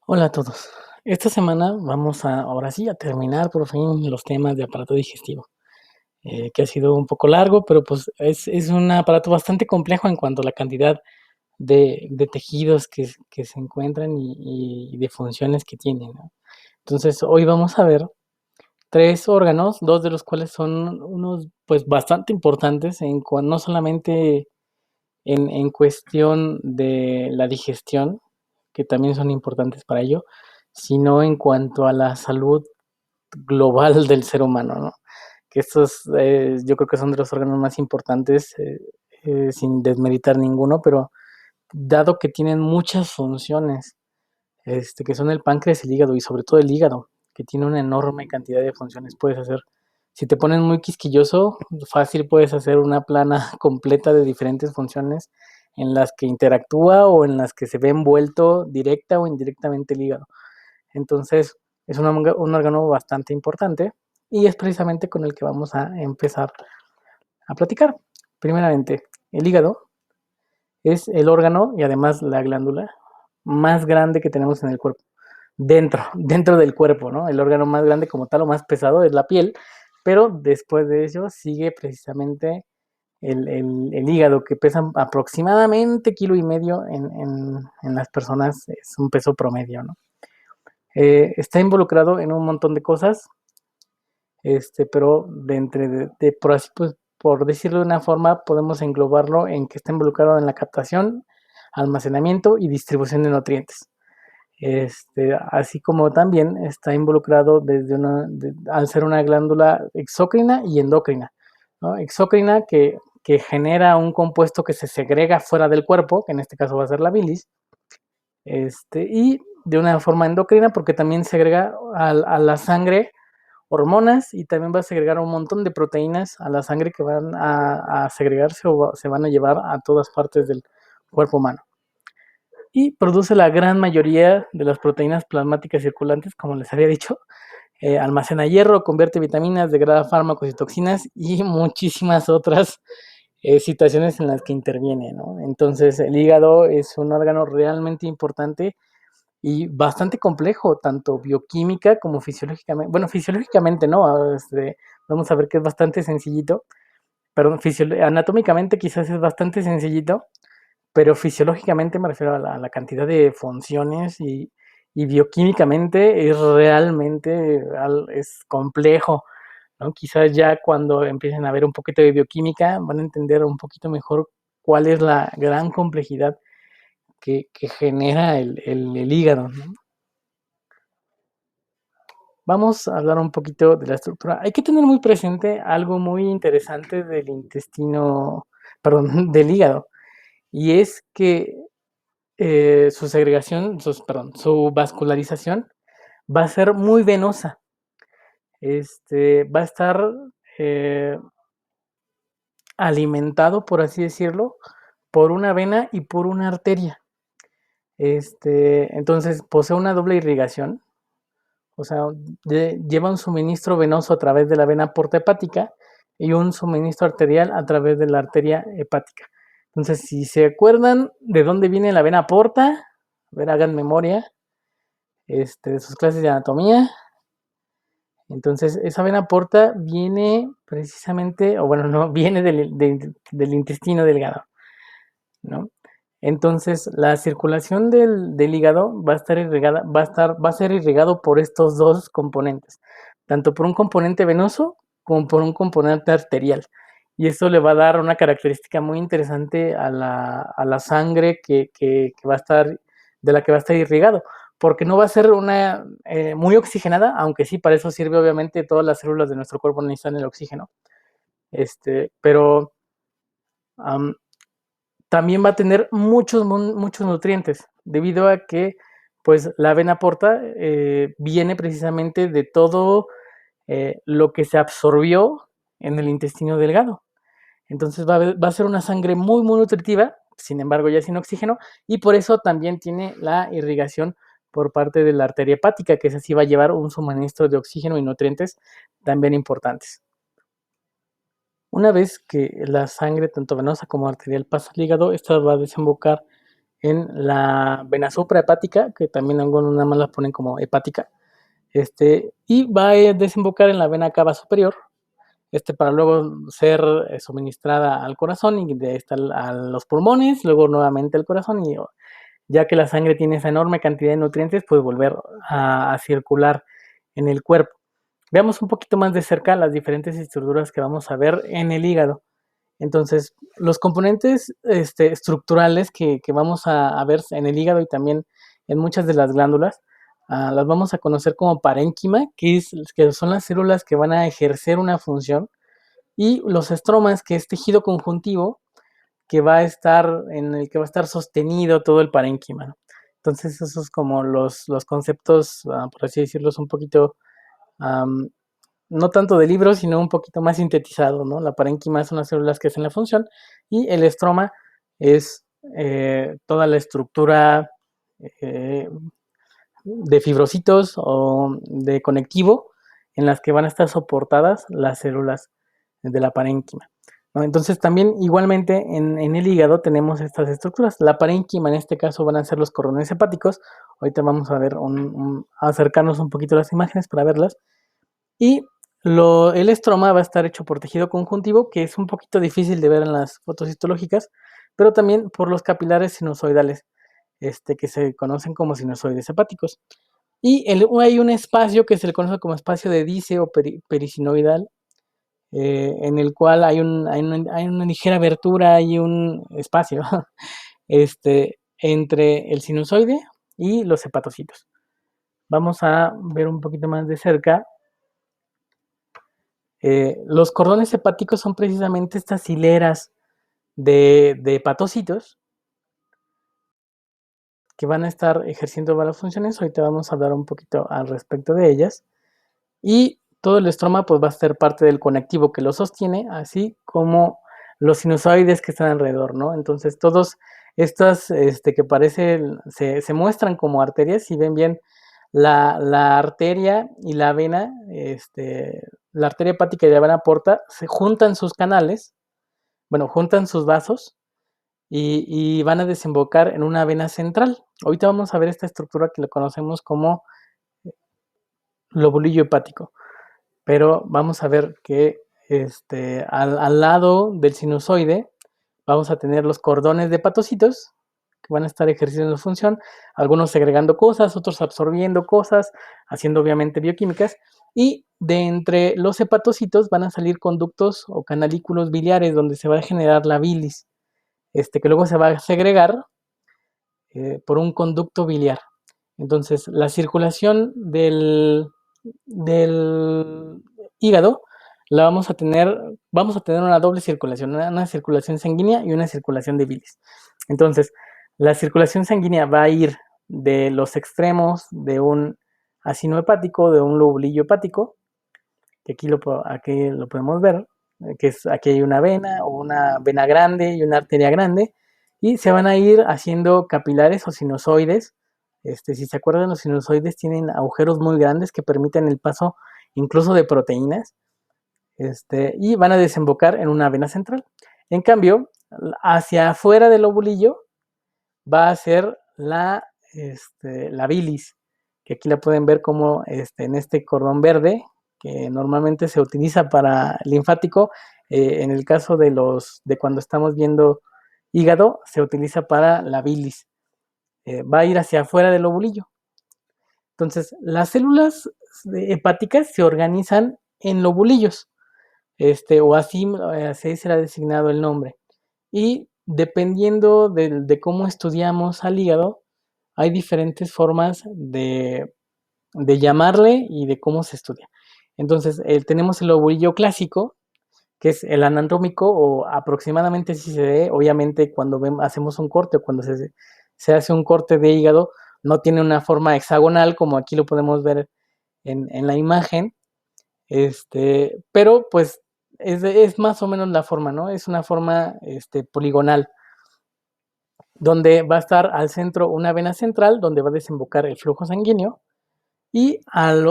Hola a todos. Esta semana vamos ahora sí, a terminar por fin los temas de aparato digestivo, que ha sido un poco largo, pero pues es un aparato bastante complejo en cuanto a la cantidad de tejidos que se encuentran y de funciones que tiene, ¿no? Entonces, hoy vamos a ver tres órganos, dos de los cuales son unos pues bastante importantes no solamente en cuestión de la digestión, que también son importantes para ello, sino en cuanto a la salud global del ser humano, ¿no? Que estos yo creo que son de los órganos más importantes, sin desmeritar ninguno, pero dado que tienen muchas funciones, que son el páncreas y el hígado, y sobre todo el hígado, que tiene una enorme cantidad de funciones, puedes hacer, si te pones muy quisquilloso, fácil puedes hacer una plana completa de diferentes funciones en las que interactúa o en las que se ve envuelto directa o indirectamente el hígado. Entonces, es un órgano bastante importante y es precisamente con el que vamos a empezar a platicar. Primeramente, el hígado es el órgano y además la glándula más grande que tenemos en el cuerpo. Dentro del cuerpo, ¿no? El órgano más grande como tal o más pesado es la piel, pero después de ello sigue precisamente el hígado, que pesa aproximadamente kilo y medio en las personas, es un peso promedio, ¿no? Está involucrado en un montón de cosas, pero por así, pues, por decirlo de una forma, podemos englobarlo en que está involucrado en la captación, almacenamiento y distribución de nutrientes. Así como también está involucrado al ser una glándula exócrina y endocrina, ¿no? Exócrina que genera un compuesto que se segrega fuera del cuerpo, que en este caso va a ser la bilis, y de una forma endocrina porque también segrega a la sangre hormonas y también va a segregar un montón de proteínas a la sangre que van a segregarse o se van a llevar a todas partes del cuerpo humano. Y produce la gran mayoría de las proteínas plasmáticas circulantes, como les había dicho. Almacena hierro, convierte vitaminas, degrada fármacos y toxinas y muchísimas otras situaciones en las que interviene, ¿no? Entonces, el hígado es un órgano realmente importante y bastante complejo, tanto bioquímica como fisiológicamente. Bueno, fisiológicamente no, vamos a ver que es bastante sencillito, perdón, anatómicamente quizás es bastante sencillito, pero fisiológicamente me refiero a la cantidad de funciones y bioquímicamente es realmente es complejo, ¿no? Quizás ya cuando empiecen a ver un poquito de bioquímica van a entender un poquito mejor cuál es la gran complejidad que genera el hígado, ¿no? Vamos a hablar un poquito de la estructura. Hay que tener muy presente algo muy interesante del intestino, perdón, del hígado, y es que su segregación, su vascularización va a ser muy venosa. Va a estar eh, alimentado, por así decirlo, por una vena y por una arteria. Entonces posee una doble irrigación, o sea, lleva un suministro venoso a través de la vena porta hepática y un suministro arterial a través de la arteria hepática. Entonces, si se acuerdan de dónde viene la vena porta, a ver, hagan memoria de sus clases de anatomía. Entonces, esa vena porta viene precisamente, o bueno, no, viene del intestino delgado, ¿no? Entonces, la circulación del hígado va a estar irrigada, va a ser irrigado por estos dos componentes, tanto por un componente venoso como por un componente arterial. Y esto le va a dar una característica muy interesante a la sangre que va a estar, de la que va a estar irrigado, porque no va a ser una muy oxigenada, aunque sí, para eso sirve obviamente, todas las células de nuestro cuerpo necesitan el oxígeno, pero um, también va a tener muchos nutrientes, debido a que pues la avena porta viene precisamente de todo lo que se absorbió en el intestino delgado. Entonces va a ser una sangre muy nutritiva, sin embargo ya sin oxígeno, y por eso también tiene la irrigación por parte de la arteria hepática, que es así va a llevar un suministro de oxígeno y nutrientes también importantes. Una vez que la sangre, tanto venosa como arterial, pasa al hígado, esta va a desembocar en la vena suprahepática, que también algunos nada más la ponen como hepática, y va a desembocar en la vena cava superior, para luego ser suministrada al corazón y de esta a los pulmones, luego nuevamente al corazón y ya que la sangre tiene esa enorme cantidad de nutrientes, pues volver a circular en el cuerpo. Veamos un poquito más de cerca las diferentes estructuras que vamos a ver en el hígado. Entonces, los componentes estructurales que vamos a ver en el hígado y también en muchas de las glándulas, las vamos a conocer como parénquima, que son las células que van a ejercer una función, y los estromas, que es tejido conjuntivo, en el que va a estar sostenido todo el parénquima, ¿no? Entonces, esos como los conceptos, por así decirlos, un poquito, um, no tanto de libros, sino un poquito más sintetizado, ¿no? La parénquima son las células que hacen la función y el estroma es toda la estructura eh, de fibrocitos o de conectivo en las que van a estar soportadas las células de la parénquima, ¿no? Entonces también igualmente en el hígado tenemos estas estructuras. La parénquima en este caso van a ser los cordones hepáticos. Ahorita vamos a ver, acercarnos un poquito a las imágenes para verlas. Y el estroma va a estar hecho por tejido conjuntivo, que es un poquito difícil de ver en las fotos histológicas, pero también por los capilares sinusoidales, que se conocen como sinusoides hepáticos. Y hay un espacio que se le conoce como espacio de Dice o perisinoidal, en el cual hay una ligera abertura y un espacio entre el sinusoide y los hepatocitos. Vamos a ver un poquito más de cerca. Los cordones hepáticos son precisamente estas hileras de hepatocitos que van a estar ejerciendo varias funciones. Ahorita vamos a hablar un poquito al respecto de ellas. Y todo el estroma pues va a ser parte del conectivo que lo sostiene, así como los sinusoides que están alrededor, ¿no? Entonces todos estas que parecen, se muestran como arterias. Si ven bien la arteria y la vena, la arteria hepática y la vena porta, se juntan sus canales, bueno, juntan sus vasos y van a desembocar en una vena central. Ahorita vamos a ver esta estructura que lo conocemos como lobulillo hepático. Pero vamos a ver que al lado del sinusoide vamos a tener los cordones de hepatocitos que van a estar ejerciendo su función, algunos segregando cosas, otros absorbiendo cosas, haciendo obviamente bioquímicas, y de entre los hepatocitos van a salir conductos o canalículos biliares donde se va a generar la bilis, que luego se va a segregar por un conducto biliar. Entonces, la circulación del hígado vamos a tener una doble circulación, una circulación sanguínea y una circulación de bilis. Entonces, la circulación sanguínea va a ir de los extremos de un acino hepático, de un lobulillo hepático, que aquí lo podemos ver, aquí hay una vena o una vena grande y una arteria grande, y se van a ir haciendo capilares o sinusoides. Si se acuerdan, los sinusoides tienen agujeros muy grandes que permiten el paso incluso de proteínas, y van a desembocar en una vena central. En cambio, hacia afuera del lobulillo va a ser la bilis, que aquí la pueden ver como en este cordón verde, que normalmente se utiliza para linfático. En el caso de cuando estamos viendo hígado, se utiliza para la bilis. Va a ir hacia afuera del lobulillo. Entonces, las células hepáticas se organizan en lobulillos, o así será designado el nombre. Y dependiendo de cómo estudiamos al hígado, hay diferentes formas de llamarle y de cómo se estudia. Entonces, tenemos el lobulillo clásico, que es el anatómico, o aproximadamente así se ve. Obviamente, cuando hacemos un corte o cuando se hace un corte de hígado, no tiene una forma hexagonal como aquí lo podemos ver en la imagen, pero pues es más o menos la forma, ¿no? Es una forma poligonal, donde va a estar al centro una vena central, donde va a desembocar el flujo sanguíneo, y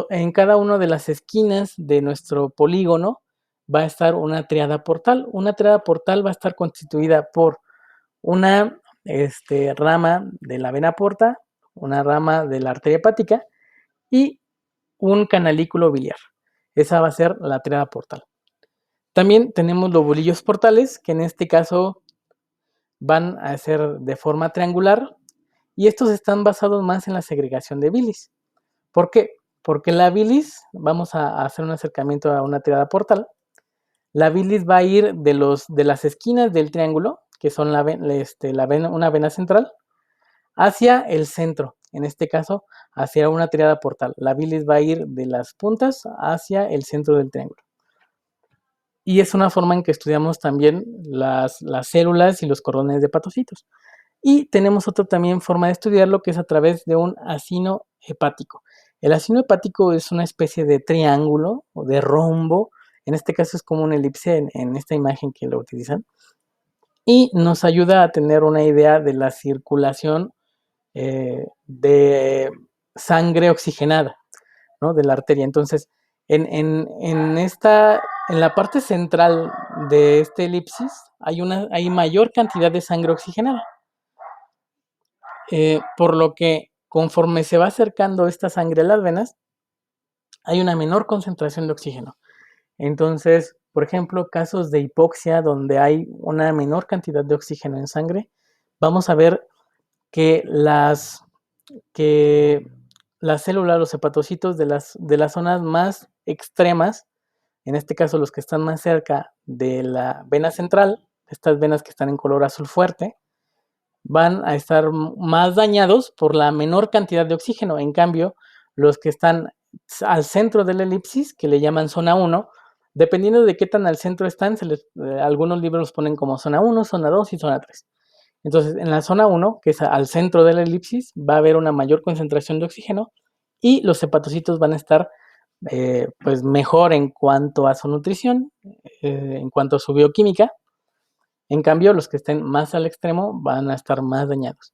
en cada una de las esquinas de nuestro polígono va a estar una triada portal. Una triada portal va a estar constituida por una rama de la vena porta, una rama de la arteria hepática y un canalículo biliar. Esa va a ser la triada portal. También tenemos lobulillos portales, que en este caso van a ser de forma triangular, y estos están basados más en la segregación de bilis. ¿Por qué? Porque la bilis, vamos a hacer un acercamiento a una triada portal, la bilis va a ir de las esquinas del triángulo, que son una vena central, hacia el centro, en este caso, hacia una triada portal. La bilis va a ir de las puntas hacia el centro del triángulo. Y es una forma en que estudiamos también las células y los cordones de hepatocitos. Y tenemos otra también forma de estudiarlo, que es a través de un acino hepático. El acino hepático es una especie de triángulo o de rombo, en este caso es como una elipse en esta imagen que lo utilizan, y nos ayuda a tener una idea de la circulación de sangre oxigenada, ¿no? De la arteria. Entonces, en la parte central de este elipsis hay mayor cantidad de sangre oxigenada. Por lo que conforme se va acercando esta sangre a las venas, hay una menor concentración de oxígeno. Entonces, por ejemplo, casos de hipoxia donde hay una menor cantidad de oxígeno en sangre, vamos a ver que que las células, los hepatocitos de las zonas más extremas, en este caso los que están más cerca de la vena central, estas venas que están en color azul fuerte, van a estar más dañados por la menor cantidad de oxígeno. En cambio, los que están al centro de la elipsis, que le llaman zona 1, dependiendo de qué tan al centro están, algunos libros los ponen como zona 1, zona 2 y zona 3. Entonces, en la zona 1, que es al centro de la elipsis, va a haber una mayor concentración de oxígeno y los hepatocitos van a estar pues mejor en cuanto a su nutrición, en cuanto a su bioquímica. En cambio, los que estén más al extremo van a estar más dañados.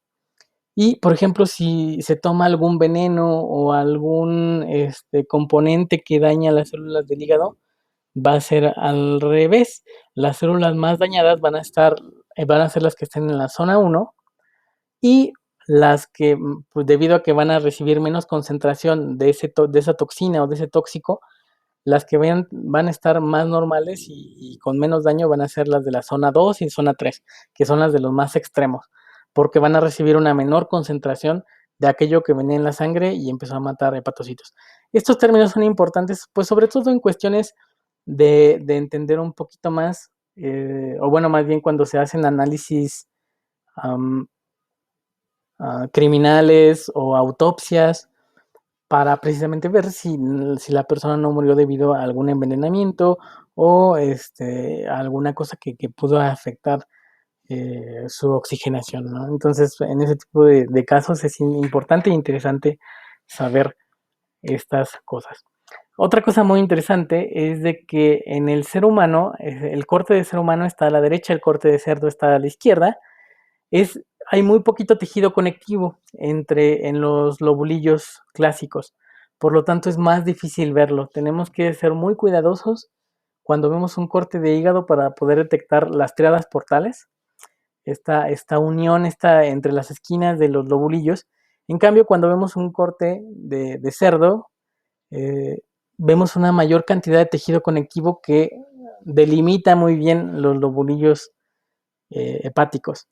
Y, por ejemplo, si se toma algún veneno o algún componente que daña las células del hígado, va a ser al revés. Las células más dañadas van a ser las que estén en la zona 1 y las que, pues, debido a que van a recibir menos concentración de esa toxina o de ese tóxico, las que van a estar más normales y con menos daño van a ser las de la zona 2 y zona 3, que son las de los más extremos, porque van a recibir una menor concentración de aquello que venía en la sangre y empezó a matar hepatocitos. Estos términos son importantes, pues sobre todo en cuestiones de entender un poquito más, o bueno, más bien cuando se hacen análisis criminales o autopsias, para precisamente ver si la persona no murió debido a algún envenenamiento o alguna cosa que pudo afectar su oxigenación, ¿no? Entonces, en ese tipo de casos es importante e interesante saber estas cosas. Otra cosa muy interesante es de que en el ser humano, el corte de ser humano está a la derecha, el corte de cerdo está a la izquierda, hay muy poquito tejido conectivo en los lobulillos clásicos, por lo tanto es más difícil verlo. Tenemos que ser muy cuidadosos cuando vemos un corte de hígado para poder detectar las triadas portales, esta unión está entre las esquinas de los lobulillos. En cambio, cuando vemos un corte de cerdo, eh, vemos una mayor cantidad de tejido conectivo que delimita muy bien los lobulillos hepáticos.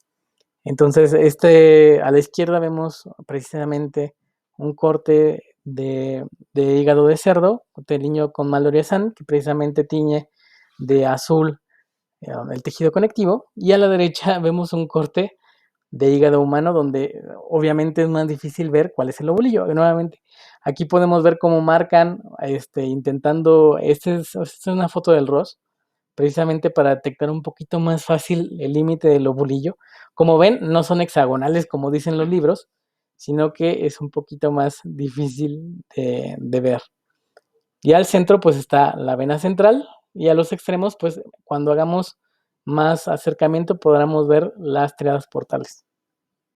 Entonces, a la izquierda vemos precisamente un corte de hígado de cerdo, teliño con maloriazán, que precisamente tiñe de azul el tejido conectivo, y a la derecha vemos un corte de hígado humano donde obviamente es más difícil ver cuál es el lobulillo. Nuevamente, aquí podemos ver cómo marcan, esta es una foto del ROS, precisamente para detectar un poquito más fácil el límite del lobulillo. Como ven, no son hexagonales como dicen los libros, sino que es un poquito más difícil de ver. Y al centro pues está la vena central y a los extremos pues cuando hagamos más acercamiento podremos ver las triadas portales.